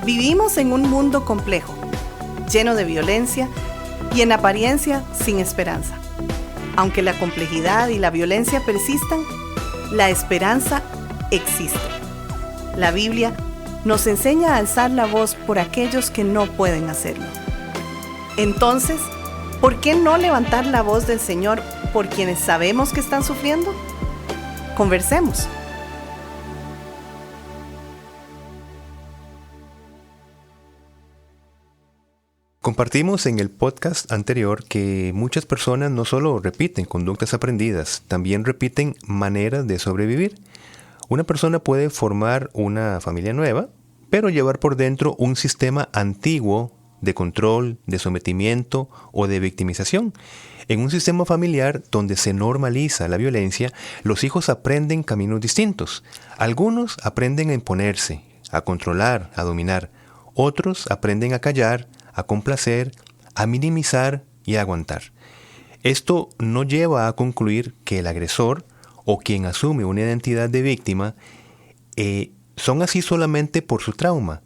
Vivimos en un mundo complejo, lleno de violencia y en apariencia sin esperanza. Aunque la complejidad y la violencia persistan, la esperanza existe. La Biblia nos enseña a alzar la voz por aquellos que no pueden hacerlo. Entonces, ¿por qué no levantar la voz del Señor por quienes sabemos que están sufriendo? Conversemos. Compartimos en el podcast anterior que muchas personas no solo repiten conductas aprendidas, también repiten maneras de sobrevivir. Una persona puede formar una familia nueva, pero llevar por dentro un sistema antiguo de control, de sometimiento o de victimización. En un sistema familiar donde se normaliza la violencia, los hijos aprenden caminos distintos. Algunos aprenden a imponerse, a controlar, a dominar. Otros aprenden a callar, a complacer, a minimizar y a aguantar. Esto no lleva a concluir que el agresor o quien asume una identidad de víctima son así solamente por su trauma,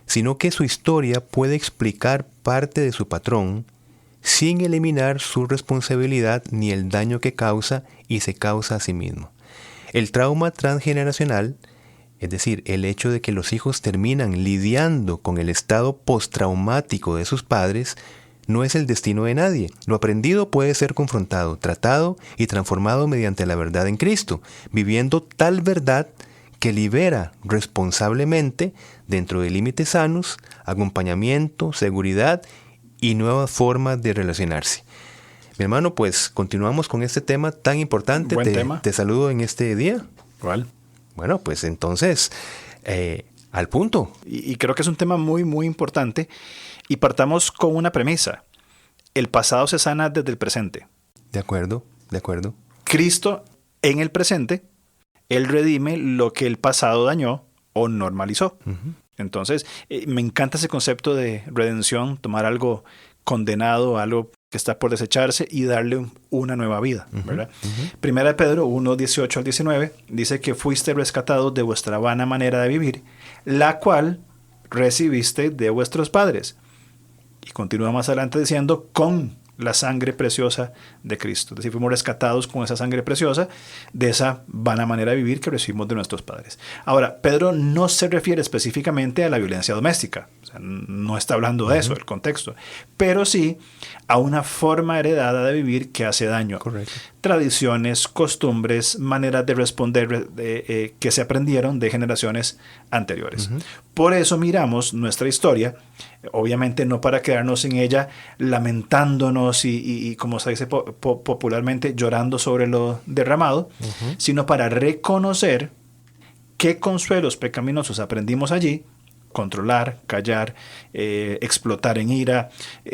sino que su historia puede explicar parte de su patrón sin eliminar su responsabilidad ni el daño que causa y se causa a sí mismo. El trauma transgeneracional, es decir, el hecho de que los hijos terminan lidiando con el estado postraumático de sus padres, no es el destino de nadie. Lo aprendido puede ser confrontado, tratado y transformado mediante la verdad en Cristo, viviendo tal verdad que libera responsablemente dentro de límites sanos, acompañamiento, seguridad y nuevas formas de relacionarse. Mi hermano, pues continuamos con este tema tan importante. Buen tema. Te saludo en este día. ¿Cuál? Bueno, pues entonces, al punto. Y creo que es un tema muy, muy importante. Y partamos con una premisa. El pasado se sana desde el presente. De acuerdo, de acuerdo. Cristo en el presente, Él redime lo que el pasado dañó o normalizó. Uh-huh. Entonces, me encanta ese concepto de redención, tomar algo condenado, algo que está por desecharse y darle una nueva vida, ¿verdad? Uh-huh. Primera de Pedro 1, 18 al 19 dice que fuiste rescatados de vuestra vana manera de vivir, la cual recibiste de vuestros padres. Y continúa más adelante diciendo, con la sangre preciosa de Cristo. Es decir, fuimos rescatados con esa sangre preciosa de esa vana manera de vivir que recibimos de nuestros padres. Ahora, Pedro no se refiere específicamente a la violencia doméstica. O sea, no está hablando de eso, el contexto. Pero sí a una forma heredada de vivir que hace daño. Correcto. Tradiciones, costumbres, maneras de responder que se aprendieron de generaciones anteriores. Uh-huh. Por eso miramos nuestra historia, obviamente no para quedarnos en ella lamentándonos y como se dice popularmente, llorando sobre lo derramado, uh-huh, sino para reconocer qué consuelos pecaminosos aprendimos allí, controlar, callar, explotar en ira,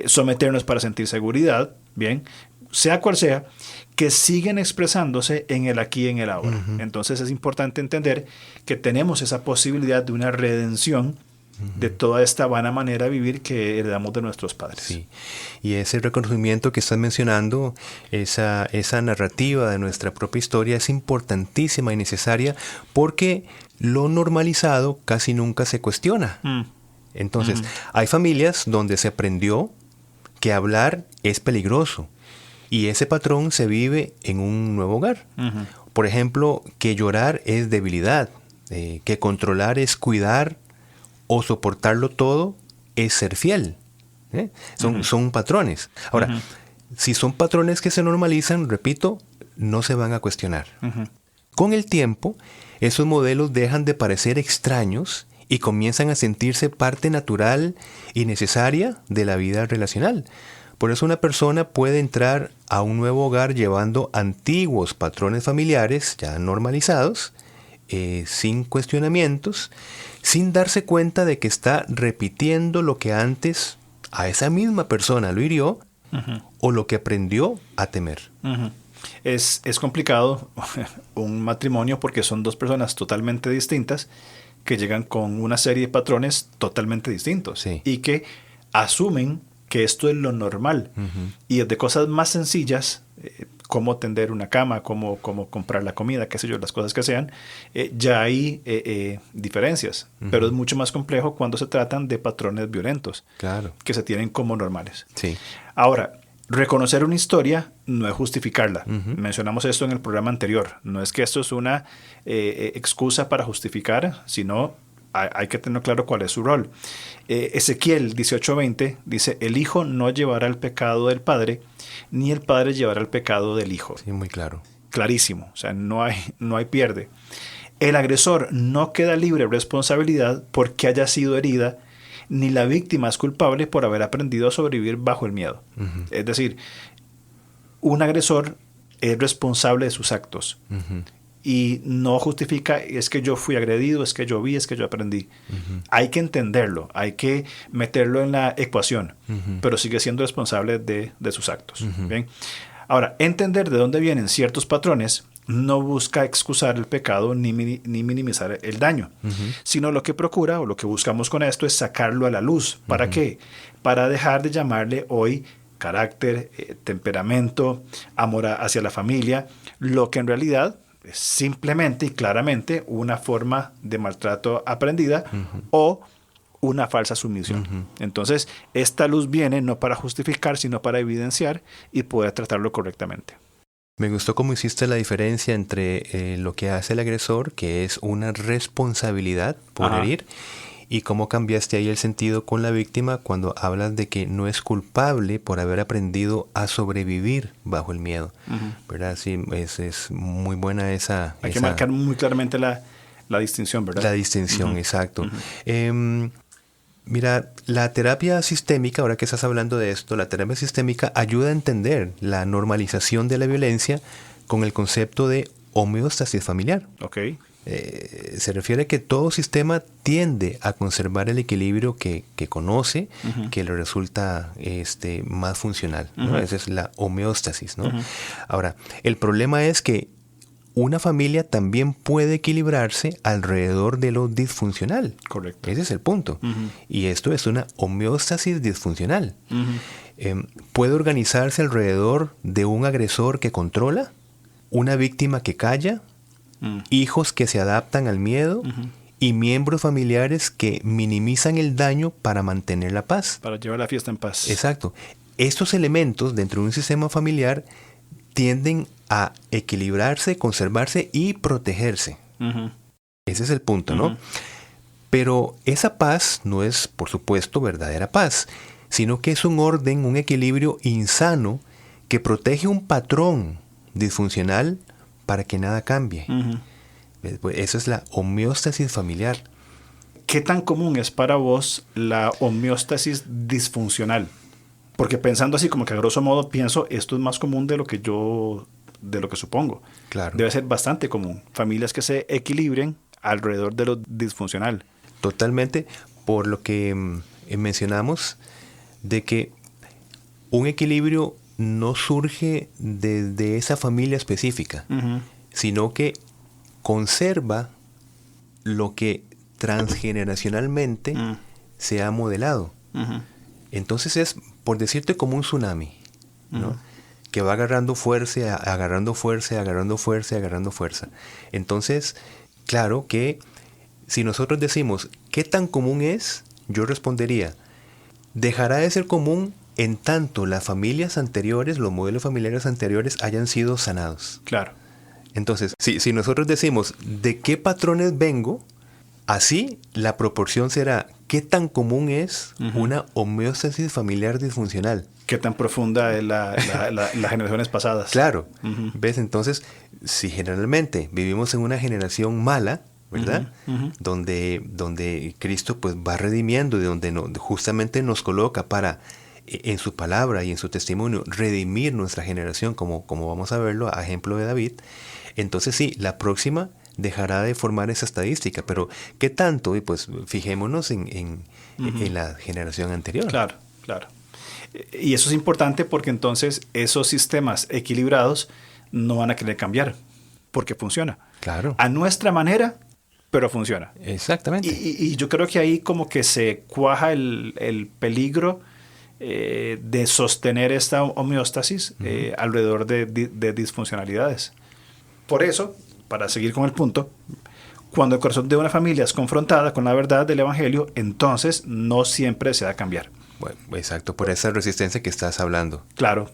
someternos para sentir seguridad, bien, sea cual sea, que siguen expresándose en el aquí y en el ahora. Uh-huh. Entonces es importante entender que tenemos esa posibilidad de una redención de toda esta vana manera de vivir que heredamos de nuestros padres. Sí. Y ese reconocimiento que estás mencionando, esa narrativa de nuestra propia historia es importantísima y necesaria porque lo normalizado casi nunca se cuestiona. Entonces, hay familias donde se aprendió que hablar es peligroso y ese patrón se vive en un nuevo hogar. Uh-huh. Por ejemplo, que llorar es debilidad, que controlar es cuidar o soportarlo todo es ser fiel. Son patrones. Ahora, uh-huh, si son patrones que se normalizan, repito, no se van a cuestionar. Uh-huh. Con el tiempo, esos modelos dejan de parecer extraños y comienzan a sentirse parte natural y necesaria de la vida relacional. Por eso una persona puede entrar a un nuevo hogar llevando antiguos patrones familiares ya normalizados, sin cuestionamientos, sin darse cuenta de que está repitiendo lo que antes a esa misma persona lo hirió, uh-huh, o lo que aprendió a temer. Uh-huh. Es complicado un matrimonio porque son dos personas totalmente distintas que llegan con una serie de patrones totalmente distintos, sí, y que asumen que esto es lo normal. Y desde cosas más sencillas, cómo tender una cama, cómo comprar la comida, qué sé yo, las cosas que sean, ya hay diferencias. Pero es mucho más complejo cuando se tratan de patrones violentos, claro, que se tienen como normales. sí. Ahora, reconocer una historia no es justificarla. Mencionamos esto en el programa anterior. No es que esto es una excusa para justificar, sino hay que tener claro cuál es su rol. Ezequiel 18:20 dice, el hijo no llevará el pecado del padre, ni el padre llevará el pecado del hijo. Sí, muy claro. Clarísimo, o sea, no hay pierde. El agresor no queda libre de responsabilidad porque haya sido herida, ni la víctima es culpable por haber aprendido a sobrevivir bajo el miedo. Es decir, un agresor es responsable de sus actos. Y no justifica, es que yo fui agredido, es que yo vi, es que yo aprendí. Hay que entenderlo, hay que meterlo en la ecuación, pero sigue siendo responsable de sus actos. ¿Bien? Ahora, entender de dónde vienen ciertos patrones no busca excusar el pecado ni minimizar el daño, sino lo que procura o lo que buscamos con esto es sacarlo a la luz. ¿Para qué? Para dejar de llamarle hoy carácter, temperamento, amor hacia la familia, lo que en realidad es simplemente y claramente una forma de maltrato aprendida o una falsa sumisión. Entonces, esta luz viene no para justificar, sino para evidenciar y poder tratarlo correctamente. Me gustó cómo hiciste la diferencia entre lo que hace el agresor, que es una responsabilidad por herir, y cómo cambiaste ahí el sentido con la víctima cuando hablas de que no es culpable por haber aprendido a sobrevivir bajo el miedo. ¿Verdad? Sí, es muy buena esa... Hay que marcar muy claramente la distinción, ¿verdad? La distinción, exacto. Mira, la terapia sistémica, ahora que estás hablando de esto, la terapia sistémica ayuda a entender la normalización de la violencia con el concepto de homeostasis familiar. Okay. Se refiere a que todo sistema tiende a conservar el equilibrio que conoce, que le resulta más funcional, ¿no? Esa es la homeostasis, ¿no? Ahora, el problema es que una familia también puede equilibrarse alrededor de lo disfuncional. Correcto. Ese es el punto. Y esto es una homeostasis disfuncional. Puede organizarse alrededor de un agresor que controla, una víctima que calla, hijos que se adaptan al miedo y miembros familiares que minimizan el daño para mantener la paz. Para llevar la fiesta en paz. Exacto. Estos elementos dentro de un sistema familiar tienden a equilibrarse, conservarse y protegerse. Ese es el punto, ¿no? Pero esa paz no es, por supuesto, verdadera paz, sino que es un orden, un equilibrio insano que protege un patrón disfuncional para que nada cambie. Eso es la homeostasis familiar. ¿Qué tan común es para vos la homeostasis disfuncional? Porque pensando así, como que a grosso modo pienso, esto es más común de lo que supongo. Claro. Debe ser bastante común. Familias que se equilibren alrededor de lo disfuncional. Totalmente, por lo que mencionamos, de que un equilibrio no surge de esa familia específica, sino que conserva lo que transgeneracionalmente se ha modelado. Entonces es, por decirte, como un tsunami, ¿no? Que va agarrando fuerza, agarrando fuerza, agarrando fuerza, agarrando fuerza. Entonces, claro que si nosotros decimos, ¿qué tan común es? Yo respondería, dejará de ser común en tanto las familias anteriores, los modelos familiares anteriores hayan sido sanados. Claro. Entonces, si nosotros decimos, ¿de qué patrones vengo? Así, la proporción será, ¿qué tan común es una homeostasis familiar disfuncional? ¿Qué tan profunda es las generaciones pasadas? Claro. ¿Ves? Entonces, si generalmente vivimos en una generación mala, ¿verdad? Donde Cristo pues va redimiendo, de donde justamente nos coloca para, en su palabra y en su testimonio, redimir nuestra generación, como vamos a verlo, a ejemplo de David. Entonces sí, la próxima dejará de formar esa estadística, pero ¿qué tanto? Y pues fijémonos en la generación anterior. Claro, claro. Y eso es importante porque entonces esos sistemas equilibrados no van a querer cambiar, porque funciona. Claro. A nuestra manera, pero funciona. Exactamente. Y yo creo que ahí como que se cuaja el peligro de sostener esta homeostasis alrededor de disfuncionalidades. Por eso, para seguir con el punto, cuando el corazón de una familia es confrontada con la verdad del Evangelio, entonces no siempre se va a cambiar. Bueno, exacto, por esa resistencia que estás hablando. Claro,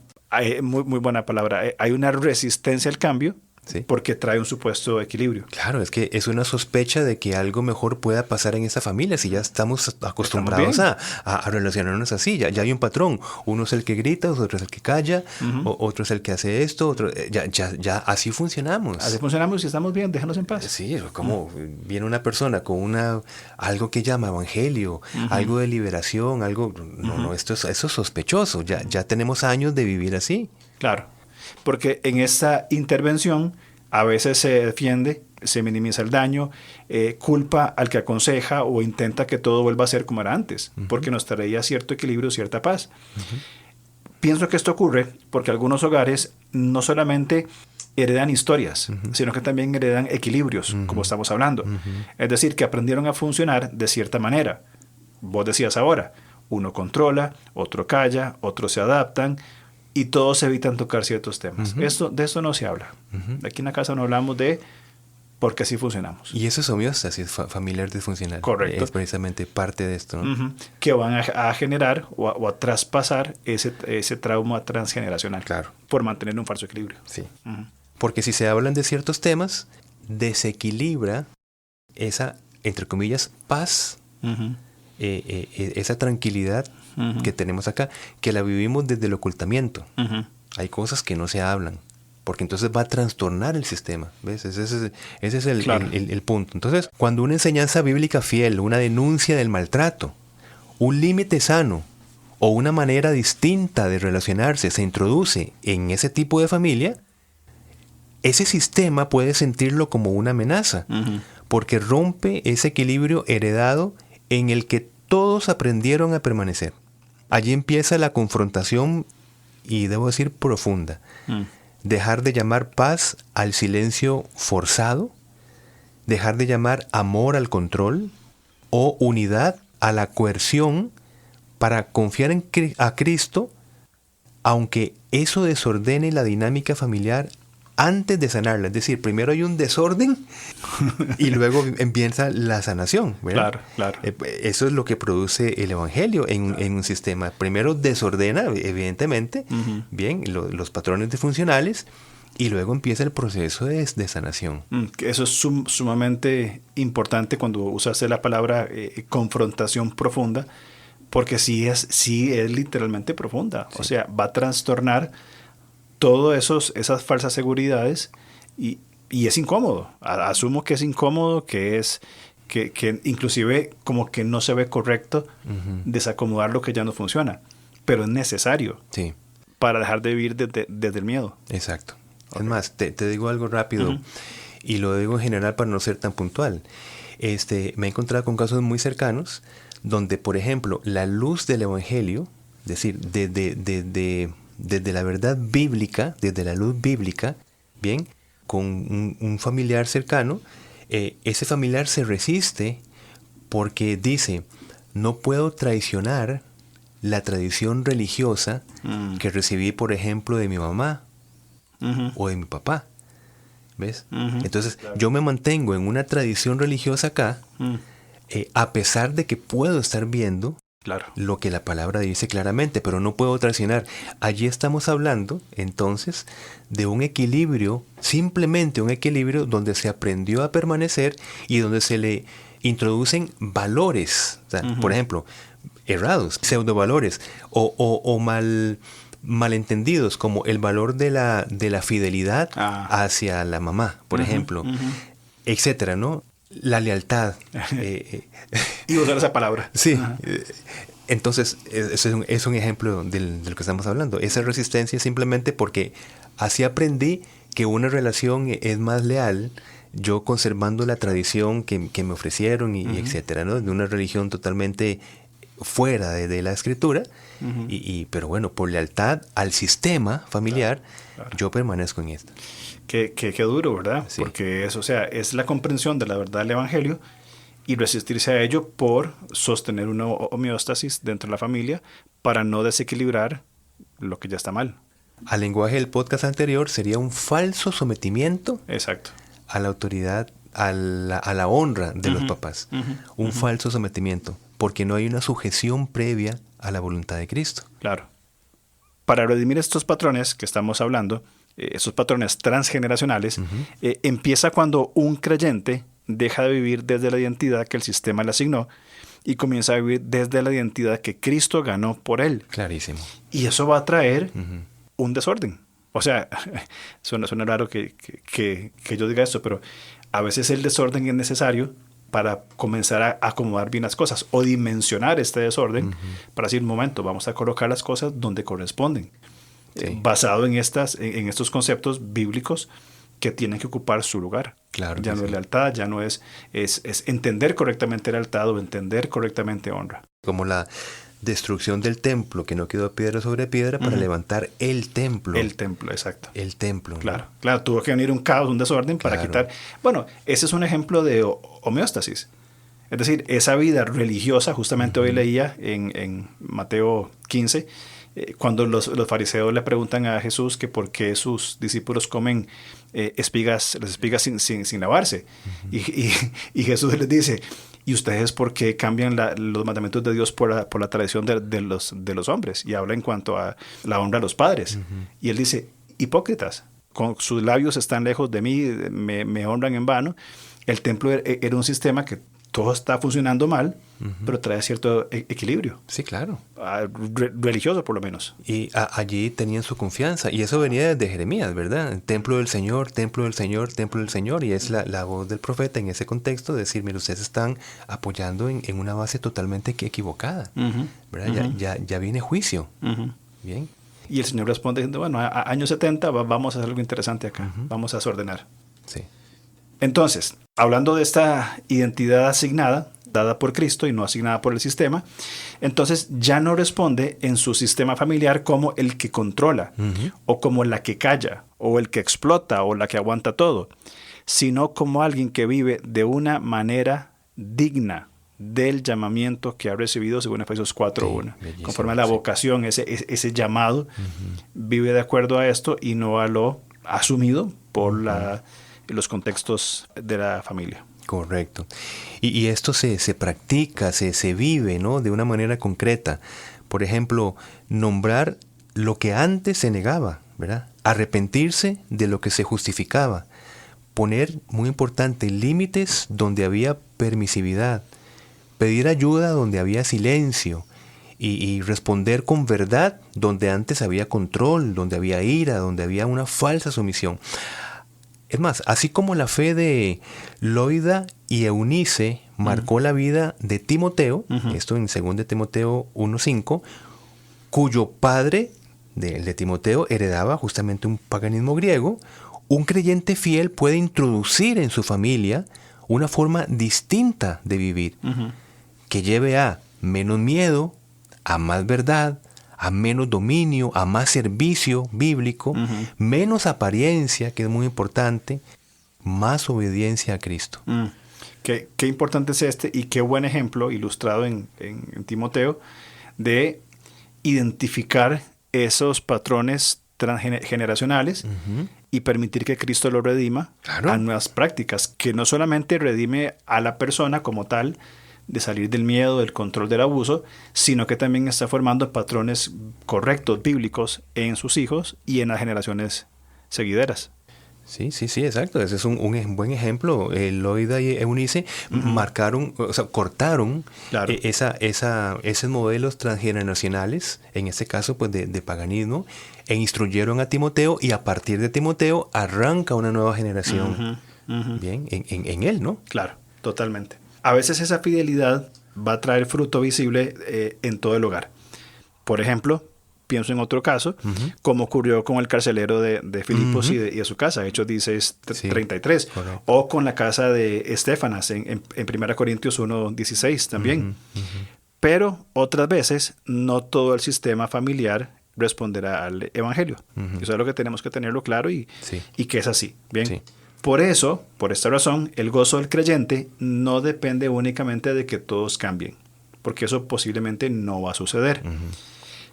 muy, muy buena palabra. Hay una resistencia al cambio, ¿sí? Porque trae un supuesto equilibrio. Claro, es que es una sospecha de que algo mejor pueda pasar en esa familia si ya estamos acostumbrados a relacionarnos así. Ya hay un patrón. Uno es el que grita, otro es el que calla, otro es el que hace esto, otro ya así funcionamos. Así funcionamos y estamos bien, déjanos en paz. Sí, como viene una persona con algo que llama evangelio, algo de liberación, algo... No, eso es sospechoso. Ya tenemos años de vivir así. Claro. Porque en esta intervención a veces se defiende, se minimiza el daño, culpa al que aconseja o intenta que todo vuelva a ser como era antes, porque nos traía cierto equilibrio, cierta paz. Pienso que esto ocurre porque algunos hogares no solamente heredan historias, sino que también heredan equilibrios, como estamos hablando. Es decir, que aprendieron a funcionar de cierta manera. Vos decías ahora, uno controla, otro calla, otros se adaptan, y todos evitan tocar ciertos temas. De esto no se habla. Aquí en la casa no hablamos de por qué así funcionamos. Y eso es homeostasis familiar disfuncional. Correcto. Es precisamente parte de esto, ¿no? Que van a generar o a traspasar ese trauma transgeneracional. Claro. Por mantener un falso equilibrio. Sí. Porque si se hablan de ciertos temas, desequilibra esa, entre comillas, paz, esa tranquilidad que tenemos acá, que la vivimos desde el ocultamiento. Hay cosas que no se hablan, porque entonces va a trastornar el sistema. ¿Ves? Ese es el punto. Entonces, cuando una enseñanza bíblica fiel, una denuncia del maltrato, un límite sano o una manera distinta de relacionarse se introduce en ese tipo de familia, ese sistema puede sentirlo como una amenaza, porque rompe ese equilibrio heredado en el que todos aprendieron a permanecer. Allí empieza la confrontación, y debo decir profunda. Dejar de llamar paz al silencio forzado, dejar de llamar amor al control o unidad a la coerción para confiar a Cristo, aunque eso desordene la dinámica familiar antes de sanarla. Es decir, primero hay un desorden y luego empieza la sanación, ¿verdad? Claro. Eso es lo que produce el Evangelio en un sistema. Primero desordena, evidentemente, bien, los patrones disfuncionales, y luego empieza el proceso de sanación. Eso es sumamente importante cuando usaste la palabra confrontación profunda, porque sí es literalmente profunda. Sí. O sea, va a trastornar todas esas falsas seguridades y es incómodo. Asumo que es incómodo, que inclusive como que no se ve correcto desacomodar lo que ya no funciona, pero es necesario para dejar de vivir desde el miedo. Exacto. Okay. Es más, te digo algo rápido y lo digo en general para no ser tan puntual. Me he encontrado con casos muy cercanos donde, por ejemplo, la luz del Evangelio, es decir, desde la verdad bíblica, desde la luz bíblica, bien, con un familiar cercano, ese familiar se resiste porque dice, no puedo traicionar la tradición religiosa que recibí, por ejemplo, de mi mamá o de mi papá. ¿Ves? Entonces, yo me mantengo en una tradición religiosa acá, a pesar de que puedo estar viendo lo que la palabra dice claramente, pero no puedo traicionar. Allí estamos hablando, entonces, de un equilibrio, simplemente un equilibrio donde se aprendió a permanecer y donde se le introducen valores, o sea, por ejemplo, errados, pseudovalores o malentendidos, como el valor de la fidelidad hacia la mamá, por ejemplo, etcétera, ¿no? La lealtad. Y usar esa palabra. Sí. Entonces, es un ejemplo de lo que estamos hablando. Esa resistencia simplemente porque así aprendí que una relación es más leal, yo conservando la tradición que me ofrecieron y etcétera, ¿no? De una religión totalmente fuera de la escritura, pero bueno, por lealtad al sistema familiar, yo permanezco en esto. Qué duro, ¿verdad? Sí. Porque es la comprensión de la verdad del Evangelio y resistirse a ello por sostener una homeostasis dentro de la familia para no desequilibrar lo que ya está mal. Al lenguaje del podcast anterior sería un falso sometimiento Exacto. a la autoridad, a la honra de los papás. Un falso sometimiento, porque no hay una sujeción previa a la voluntad de Cristo. Claro. Para redimir estos patrones que estamos hablando, esos patrones transgeneracionales, empieza cuando un creyente deja de vivir desde la identidad que el sistema le asignó y comienza a vivir desde la identidad que Cristo ganó por él. Clarísimo. Y eso va a traer un desorden. O sea, suena raro que yo diga esto, pero a veces el desorden es necesario para comenzar a acomodar bien las cosas o dimensionar este desorden para decir, un momento, vamos a colocar las cosas donde corresponden. Sí. Basado en estos conceptos bíblicos que tienen que ocupar su lugar. Claro, ya no es lealtad, ya no es entender correctamente lealtad o entender correctamente honra. Como la destrucción del templo, que no quedó piedra sobre piedra para levantar el templo. El templo, exacto. El templo. Claro, ¿no? Claro, tuvo que venir un caos, un desorden para quitar. Bueno, ese es un ejemplo de homeostasis. Es decir, esa vida religiosa, justamente hoy leía en Mateo 15, cuando los fariseos le preguntan a Jesús que por qué sus discípulos comen las espigas sin lavarse. Y Jesús les dice, ¿y ustedes por qué cambian los mandamientos de Dios por la tradición de los hombres? Y habla en cuanto a la honra a los padres. Y él dice, hipócritas, con sus labios están lejos de mí, me honran en vano. El templo era un sistema que todo está funcionando mal, pero trae cierto equilibrio. Sí, claro. Religioso, por lo menos. Y allí tenían su confianza. Y eso venía desde Jeremías, ¿verdad? El templo del Señor, templo del Señor, templo del Señor. Y es la voz del profeta en ese contexto de decir, mire, ustedes están apoyando en una base totalmente equivocada. ¿Verdad? Ya viene juicio. Bien. Y el Señor responde diciendo, bueno, a años 70 vamos a hacer algo interesante acá. Vamos a desordenar. Sí. Entonces, hablando de esta identidad asignada, dada por Cristo y no asignada por el sistema, entonces ya no responde en su sistema familiar como el que controla, o como la que calla, o el que explota, o la que aguanta todo, sino como alguien que vive de una manera digna del llamamiento que ha recibido según Efesios 4:1. Sí, conforme a la vocación, ese llamado, vive de acuerdo a esto y no a lo asumido por los contextos de la familia. Correcto. Y esto se practica, se vive, ¿no? De una manera concreta. Por ejemplo, nombrar lo que antes se negaba, ¿verdad? Arrepentirse de lo que se justificaba. Poner, muy importante, límites donde había permisividad. Pedir ayuda donde había silencio. Y responder con verdad donde antes había control, donde había ira, donde había una falsa sumisión. Es más, así como la fe de Loida y Eunice marcó la vida de Timoteo, esto en 2 Timoteo 1:5, cuyo padre de Timoteo heredaba justamente un paganismo griego, un creyente fiel puede introducir en su familia una forma distinta de vivir, que lleve a menos miedo, a más verdad, a menos dominio, a más servicio bíblico, menos apariencia, que es muy importante, más obediencia a Cristo. Qué importante es y qué buen ejemplo ilustrado en Timoteo de identificar esos patrones transgeneracionales y permitir que Cristo lo redima a nuevas prácticas, que no solamente redime a la persona como tal, de salir del miedo, del control del abuso, sino que también está formando patrones correctos, bíblicos, en sus hijos y en las generaciones seguideras. Sí, exacto. Ese es un buen ejemplo. Loida y Eunice marcaron, o sea, cortaron esos modelos transgeneracionales, en este caso pues de paganismo, e instruyeron a Timoteo, y a partir de Timoteo arranca una nueva generación. Bien, en él, ¿no? Claro, totalmente. A veces esa fidelidad va a traer fruto visible en todo el hogar. Por ejemplo, pienso en otro caso, como ocurrió con el carcelero de Filipos y de su casa, Hechos 16:33, o con la casa de Estéfanas en 1 Corintios 1:16 también. Pero otras veces no todo el sistema familiar responderá al evangelio. Eso es lo que tenemos que tenerlo claro y que es así. Bien. Sí. Por eso, por esta razón, el gozo del creyente no depende únicamente de que todos cambien, porque eso posiblemente no va a suceder,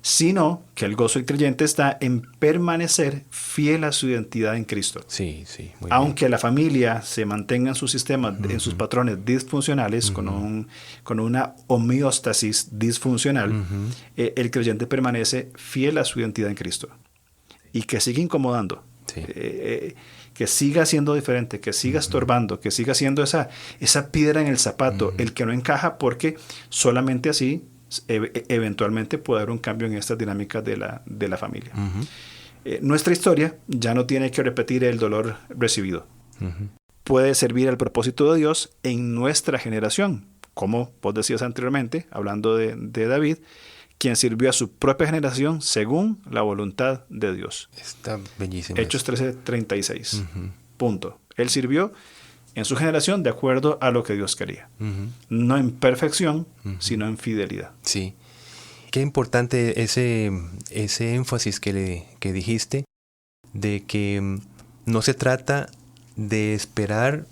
sino que el gozo del creyente está en permanecer fiel a su identidad en Cristo. Sí, sí. Muy Aunque la familia se mantenga en su sistema, en sus patrones disfuncionales, con una homeostasis disfuncional, el creyente permanece fiel a su identidad en Cristo. Y que siga incomodando. Sí. Que siga siendo diferente, que siga estorbando, que siga siendo esa piedra en el zapato, el que no encaja, porque solamente así eventualmente puede haber un cambio en estas dinámicas de la familia. Nuestra historia ya no tiene que repetir el dolor recibido. Puede servir al propósito de Dios en nuestra generación, como vos decías anteriormente, hablando de David, quien sirvió a su propia generación según la voluntad de Dios. Está bellísimo. Hechos 13:36. Punto. Él sirvió en su generación de acuerdo a lo que Dios quería. No en perfección, sino en fidelidad. Sí. Qué importante ese énfasis que dijiste de que no se trata de esperar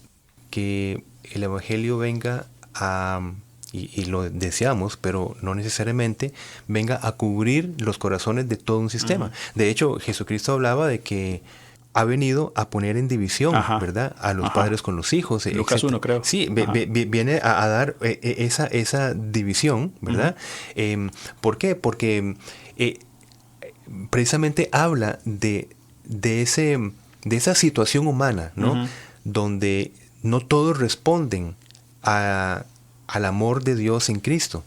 que el Evangelio venga y lo deseamos, pero no necesariamente venga a cubrir los corazones de todo un sistema. De hecho, Jesucristo hablaba de que ha venido a poner en división, ¿verdad? A los padres con los hijos. Lucas 1, creo. Sí, viene a dar esa división, ¿verdad? ¿Por qué? Porque precisamente habla de esa situación humana, ¿no? Donde no todos responden al amor de Dios en Cristo.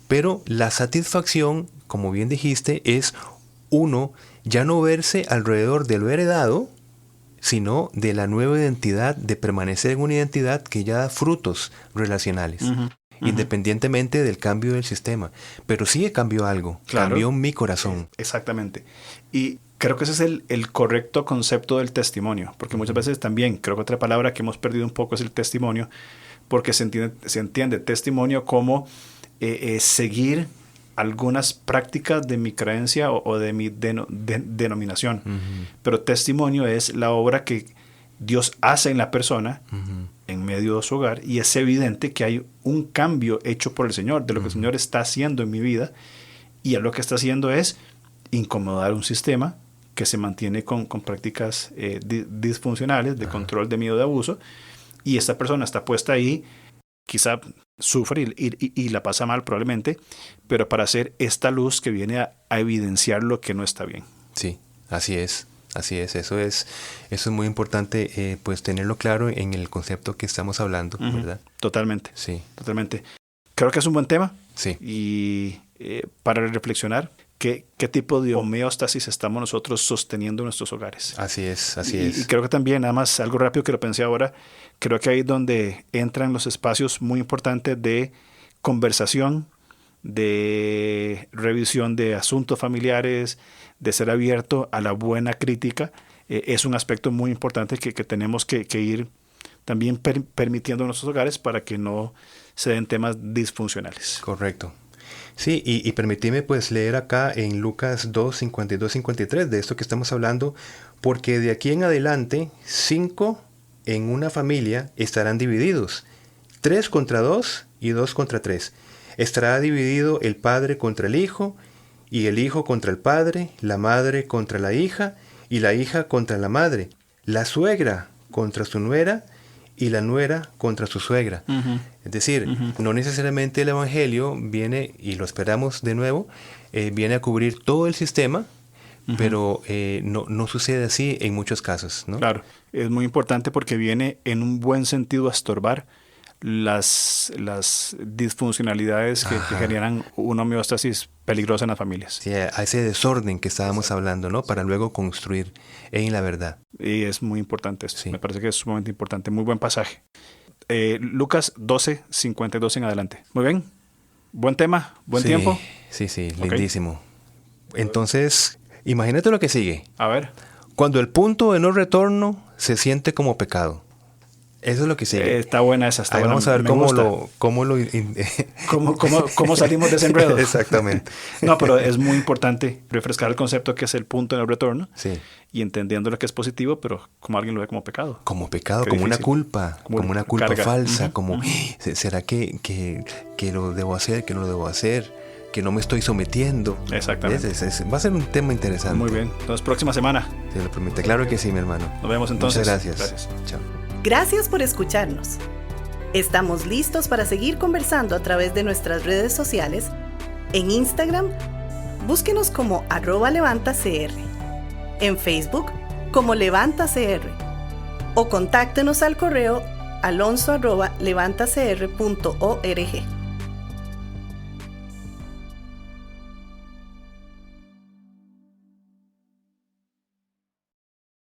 Pero la satisfacción, como bien dijiste, es uno ya no verse alrededor de lo heredado, sino de la nueva identidad, de permanecer en una identidad que ya da frutos relacionales, independientemente del cambio del sistema. Pero sí cambió algo, cambió mi corazón. Exactamente. Y creo que ese es el correcto concepto del testimonio, porque muchas veces también, creo que otra palabra que hemos perdido un poco es el testimonio, porque se entiende testimonio como seguir algunas prácticas de mi creencia o de mi denominación. Pero testimonio es la obra que Dios hace en la persona, en medio de su hogar, y es evidente que hay un cambio hecho por el Señor, de lo que el Señor está haciendo en mi vida, y Él lo que está haciendo es incomodar un sistema que se mantiene con prácticas disfuncionales de control, de miedo, de abuso, y esta persona está puesta ahí, quizá sufre y la pasa mal probablemente, pero para hacer esta luz que viene a evidenciar lo que no está bien. Sí, así es. Así es, eso es muy importante, pues tenerlo claro en el concepto que estamos hablando, ¿verdad? Totalmente. Sí. Totalmente. Creo que es un buen tema. Sí. Y para reflexionar, ¿qué tipo de homeostasis estamos nosotros sosteniendo en nuestros hogares? Así es, así es. Y creo que también, nada más algo rápido que lo pensé ahora, creo que ahí es donde entran los espacios muy importantes de conversación, de revisión de asuntos familiares, de ser abierto a la buena crítica. Es un aspecto muy importante que tenemos que ir también permitiendo en nuestros hogares para que no se den temas disfuncionales. Correcto. Sí, y permíteme pues leer acá en Lucas 2, 52, 53 de esto que estamos hablando, porque de aquí en adelante 5 en una familia estarán divididos, 3 contra 2 y 2 contra 3. Estará dividido el padre contra el hijo, y el hijo contra el padre, la madre contra la hija, y la hija contra la madre, la suegra contra su nuera, y la nuera contra su suegra. Es decir, no necesariamente el Evangelio viene, y lo esperamos de nuevo, viene a cubrir todo el sistema, pero no sucede así en muchos casos, ¿no? Claro, es muy importante porque viene en un buen sentido a estorbar las disfuncionalidades que generan una homeostasis peligrosa en las familias. Sí, a ese desorden que estábamos hablando, ¿no? Para luego construir en la verdad. Y es muy importante esto. Sí. Me parece que es sumamente importante. Muy buen pasaje. Lucas 12, 52 en adelante. Muy bien. Buen tema. Buen tiempo. Sí, lindísimo. Entonces, imagínate lo que sigue. A ver. Cuando el punto de no retorno se siente como pecado. Eso es lo que sigue. Está buena esa, está Ahí buena. Vamos a ver cómo salimos de ese enredo. Exactamente. No, pero es muy importante refrescar el concepto que es el punto en el retorno. Sí. Y entendiendo lo que es positivo, pero como alguien lo ve como pecado. Como pecado, Qué como difícil. una culpa. Como una culpa carga. falsa. Ujú, Como, ¿será que lo debo hacer? ¿Que no lo debo hacer? ¿Que no me estoy sometiendo? Exactamente. Va a ser un tema interesante. Muy bien. Entonces, próxima semana. Si lo permite. Claro que sí, mi hermano. Nos vemos entonces. Muchas gracias. Chao. Gracias por escucharnos. Estamos listos para seguir conversando a través de nuestras redes sociales. En Instagram, búsquenos como @levantacr. En Facebook, como LevantaCR. O contáctenos al correo alonso@levantacr.org.